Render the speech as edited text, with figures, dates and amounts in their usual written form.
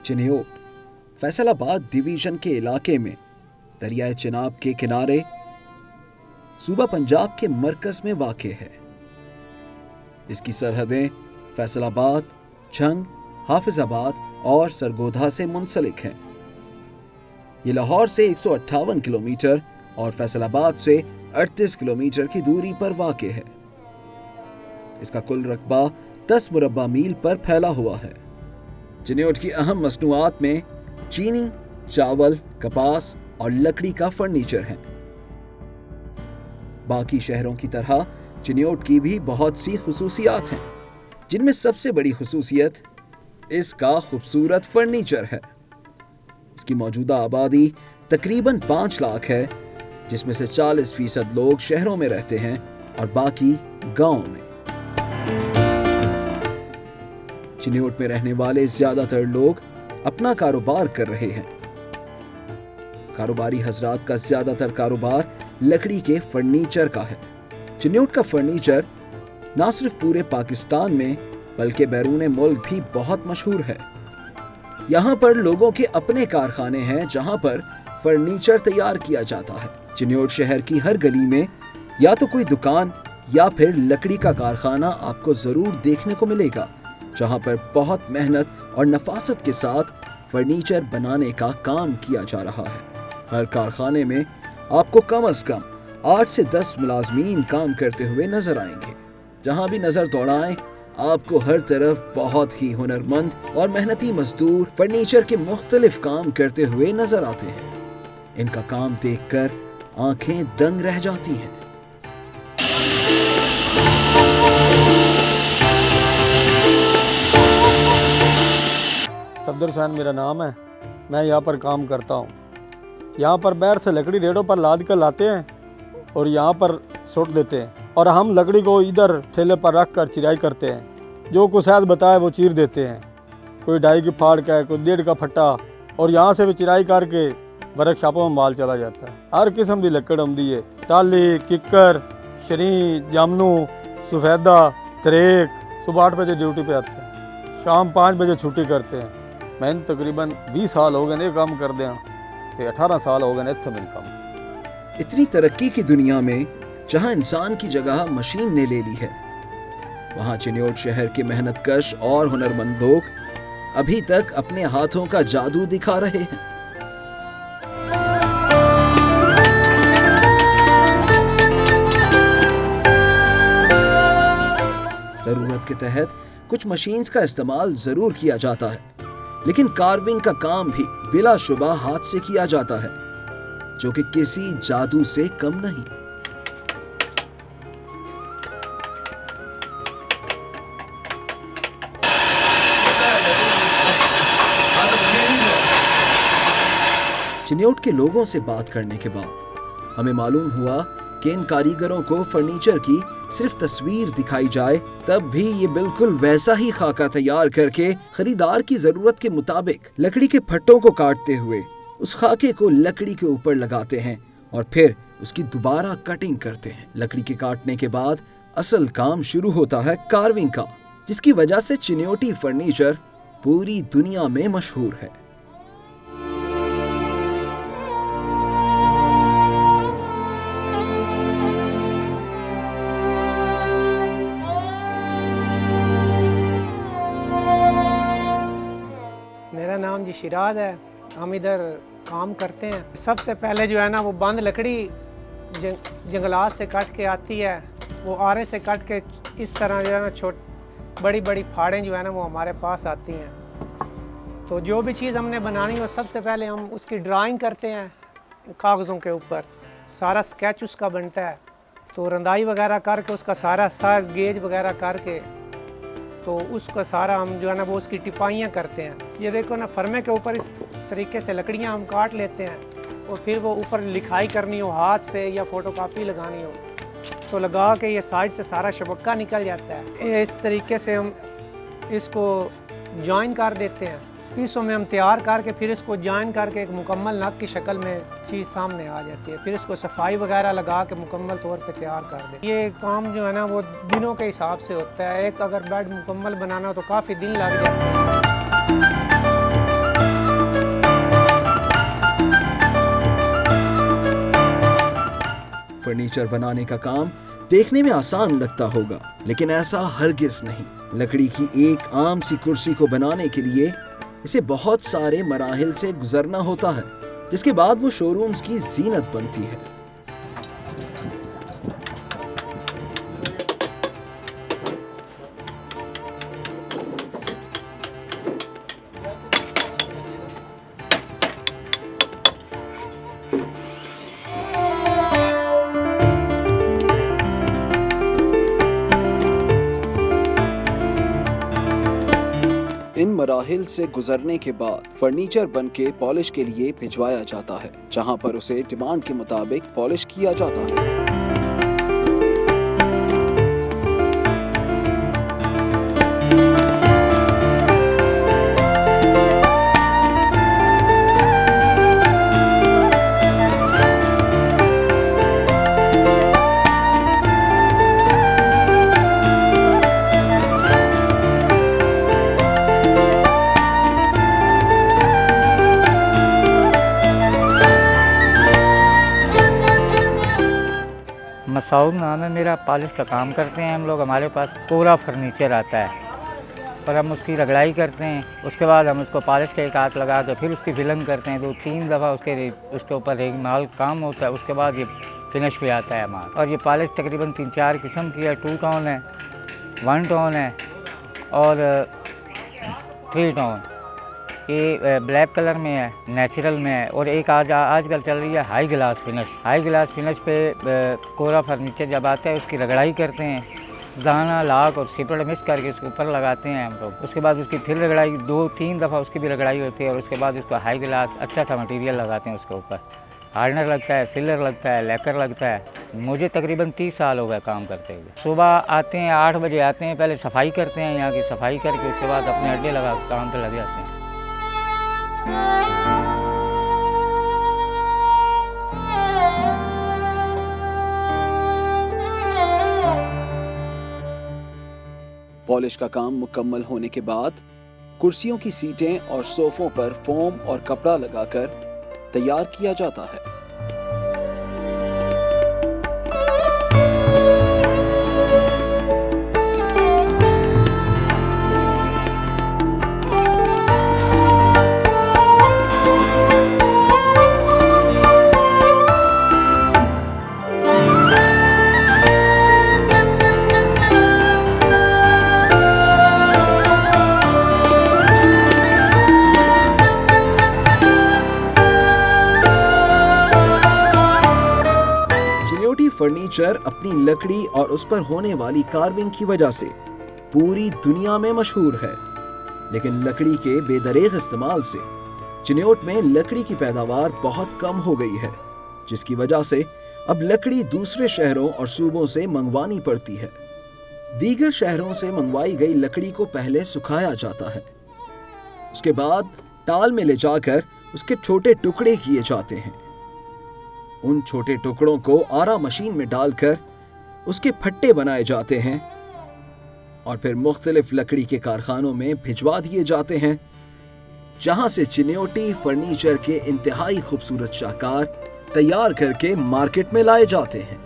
Chiniot Faisalabad division के इलाके में दरियाए चिनाब के किनारे सूबा पंजाब के मरकज में वाक़ है। इसकी सरहदें फैसलाबाद, झंग, हाफिजाबाद और सरगोधा से मुंसलिक हैं। ये लाहौर से 158 किलोमीटर और फैसलाबाद से 38 किलोमीटर की दूरी पर वाक़ है। इसका कुल रकबा 10 मुरब्बा मील पर फैला हुआ है। चिन्योट की अहम मसनूआत में चीनी, चावल, कपास और लकड़ी का फर्नीचर है। बाकी शहरों की तरह चिन्योट की भी बहुत सी खुसूसियात हैं, जिनमें सबसे बड़ी खुसूसियत इसका खूबसूरत फर्नीचर है। इसकी मौजूदा आबादी तकरीबन 5 लाख है, जिसमें से 40% लोग शहरों में रहते हैं और बाकी गांव में। चिन्योट में रहने वाले ज्यादातर लोग अपना कारोबार कर रहे हैं। कारोबारी हजरात का ज्यादातर कारोबार लकड़ी के फर्नीचर का है। चिन्योट का फर्नीचर न सिर्फ पूरे पाकिस्तान में बल्कि बैरून मुल्क भी बहुत मशहूर है। यहाँ पर लोगों के अपने कारखाने हैं जहाँ पर फर्नीचर तैयार किया जाता है। चिन्योट शहर की हर गली में या तो कोई दुकान या फिर लकड़ी का कारखाना आपको जरूर देखने को मिलेगा, जहाँ पर बहुत मेहनत और नफासत के साथ फर्नीचर बनाने का काम किया जा रहा है। हर कारखाने में आपको कम से कम 8 से 10 मुलाजमीन काम करते हुए नजर आएंगे। जहाँ भी नजर दौड़ाएं, आपको हर तरफ बहुत ही हुनरमंद और मेहनती मजदूर फर्नीचर के मुख्तलिफ काम करते हुए नजर आते हैं। इनका काम देखकर आंखें दंग रह जाती हैं। सफदर हुसैन मेरा नाम है। मैं यहाँ पर काम करता हूँ। यहाँ पर बैर से लकड़ी रेडों पर लाद कर लाते हैं और यहाँ पर सुट देते हैं और हम लकड़ी को इधर ठेले पर रख कर चिराई करते हैं। जो कुछ शायद बताए वो चीर देते हैं। कोई 2.5 की फाड़ का है, कोई 1.5 का फट्टा, और यहाँ से भी चिराई करके वर्कशॉपों में माल चला जाता है। हर किस्म की लकड़ आती है। ताली, किक्कर, शरी, जामनू, सफेदा, तरेक। सुबह 8 बजे ड्यूटी पे आते हैं, शाम 5 बजे छुट्टी करते हैं। मैंने तकरीबन 20 साल हो गए ये काम कर दें, तो 18 साल हो गए इत्थे मेरे काम। इतनी तरक्की की दुनिया में जहां इंसान की जगह मशीन ने ले ली है, वहां चिन्योट शहर के मेहनतकश और हुनरमंद लोग अभी तक अपने हाथों का जादू दिखा रहे हैं। जरूरत के तहत कुछ मशीन्स का इस्तेमाल जरूर किया जाता है, लेकिन कार्विंग का काम भी बिलाशुबा हाथ से किया जाता है, जो कि किसी जादू से कम नहीं। चिन्योट के लोगों से बात करने के बाद हमें मालूम हुआ कि इन कारीगरों को फर्नीचर की सिर्फ तस्वीर दिखाई जाए तब भी ये बिल्कुल वैसा ही खाका तैयार करके खरीदार की जरूरत के मुताबिक लकड़ी के फट्टों को काटते हुए उस खाके को लकड़ी के ऊपर लगाते हैं और फिर उसकी दोबारा कटिंग करते हैं। लकड़ी के काटने के बाद असल काम शुरू होता है कार्विंग का, जिसकी वजह से चिन्योटी फर्नीचर पूरी दुनिया में मशहूर है। मेरा नाम जी शिराज है। हम इधर काम करते हैं। सबसे पहले जो है ना वो बंद लकड़ी जंगलात से काट के आती है, वो आरे से काट के इस तरह जो है ना बड़ी बड़ी फाड़ें जो है ना वो हमारे पास आती हैं। तो जो भी चीज़ हमने बनानी हो सबसे पहले हम उसकी ड्राइंग करते हैं कागज़ों के ऊपर। सारा स्केच उसका बनता है, तो रंदाई वगैरह करके उसका सारा साइज गेज वगैरह करके तो उसका सारा हम जो है ना वो उसकी टिपाइयाँ करते हैं। ये देखो ना, फर्मे के ऊपर इस तरीके से लकड़ियाँ हम काट लेते हैं और फिर वो ऊपर लिखाई करनी हो हाथ से या फोटोकॉपी लगानी हो तो लगा के ये साइड से सारा शबक्का निकल जाता है। इस तरीके से हम इसको जॉइन कर देते हैं। पीसों में हम तैयार करके फिर इसको जॉइन करके एक मुकम्मल नग की शक्ल में चीज़ सामने आ जाती है। फिर इसको सफाई वगैरह लगा के मुकम्मल तौर पे तैयार कर दें। ये काम जो है ना वो दिनों के हिसाब से होता है। एक अगर बेड मुकम्मल बनाना हो तो काफ़ी दिन लग जाते हैं। फर्नीचर बनाने का काम देखने में आसान लगता होगा, लेकिन ऐसा हरगिज नहीं। लकड़ी की एक आम सी कुर्सी को बनाने के लिए इसे बहुत सारे मराहिल से गुजरना होता है, जिसके बाद वो शोरूम्स की जीनत बनती है। इन मराहिल से गुजरने के बाद फर्नीचर बन के पॉलिश के लिए भिजवाया जाता है, जहां पर उसे डिमांड के मुताबिक पॉलिश किया जाता है। मसूद नाम है मेरा, पॉलिश का काम करते हैं हम लोग। हमारे पास पूरा फर्नीचर आता है और हम उसकी रगड़ाई करते हैं। उसके बाद हम उसको पॉलिश का एक हाथ लगा के फिर उसकी फिलिंग करते हैं। 2-3 दफ़ा उसके ऊपर एक माल काम होता है। उसके बाद ये फिनिश पे आता है माल। और ये पॉलिश तकरीबन 3-4 किस्म की है। 2 टोन है, 1 टोन है और 3 टोन। ये ब्लैक कलर में है, नेचुरल में है, और एक आजकल चल रही है high glass finish. High glass finish पे कोरा फर्नीचर जब आता है उसकी रगड़ाई करते हैं, दाना लाख और सिपड़ मिक्स करके उसके ऊपर लगाते हैं हम लोग। उसके बाद उसकी फिर रगड़ाई 2-3 दफ़ा उसकी भी रगड़ाई होती है और उसके बाद उसको हाई ग्लास अच्छा सा मटेरियल लगाते हैं उसके ऊपर। हार्डनर लगता है, सिलर लगता है, लेकर लगता है। मुझे तकरीबन 30 साल हो गए काम करते हुए। सुबह आते हैं 8 बजे आते हैं, पहले सफाई करते हैं, यहाँ की सफाई करके उसके बाद अपने अड्डे लगा काम पर लग जाते हैं। पॉलिश का काम मुकम्मल होने के बाद कुर्सियों की सीटें और सोफों पर फोम और कपड़ा लगाकर तैयार किया जाता है। फर्नीचर अपनी लकड़ी और उस पर होने वाली कार्विंग की वजह से पूरी दुनिया में मशहूर है, लेकिन लकड़ी के बेदरेग इस्तेमाल से चिन्योट में लकड़ी की पैदावार बहुत कम हो गई है, जिसकी वजह से अब लकड़ी दूसरे शहरों और सूबों से मंगवानी पड़ती है। दीगर शहरों से मंगवाई गई लकड़ी को पहले सुखाया जाता है, उसके बाद टाल में ले जाकर उसके छोटे टुकड़े किए जाते हैं। उन छोटे टुकड़ों को आरा मशीन में डालकर उसके फट्टे बनाए जाते हैं और फिर मुख्तलिफ लकड़ी के कारखानों में भिजवा दिए जाते हैं, जहां से चिन्योटी फर्नीचर के इंतहाई खूबसूरत शाहकार तैयार करके मार्केट में लाए जाते हैं।